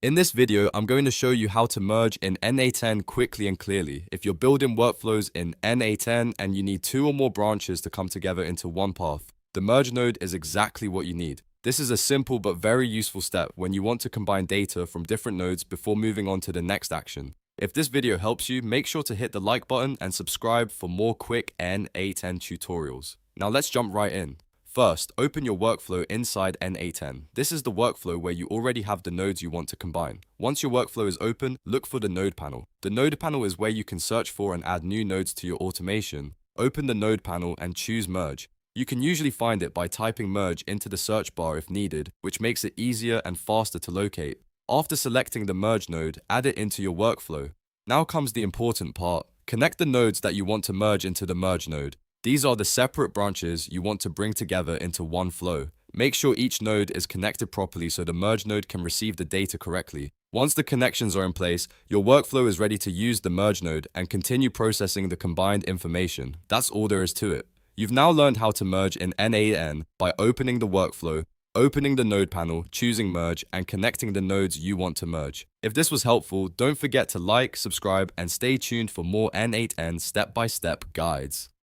In this video, I'm going to show you how to merge in N8n quickly and clearly. If you're building workflows in N8n and you need two or more branches to come together into one path, the merge node is exactly what you need. This is a simple but very useful step when you want to combine data from different nodes before moving on to the next action. If this video helps you, make sure to hit the like button and subscribe for more quick N8n tutorials. Now let's jump right in. First, open your workflow inside N8n. This is the workflow where you already have the nodes you want to combine. Once your workflow is open, look for the node panel. The node panel is where you can search for and add new nodes to your automation. Open the node panel and choose merge. You can usually find it by typing merge into the search bar if needed, which makes it easier and faster to locate. After selecting the merge node, add it into your workflow. Now comes the important part. Connect the nodes that you want to merge into the merge node. These are the separate branches you want to bring together into one flow. Make sure each node is connected properly so the merge node can receive the data correctly. Once the connections are in place, your workflow is ready to use the merge node and continue processing the combined information. That's all there is to it. You've now learned how to merge in N8n by opening the workflow, opening the node panel, choosing merge, and connecting the nodes you want to merge. If this was helpful, don't forget to like, subscribe, and stay tuned for more N8n step-by-step guides.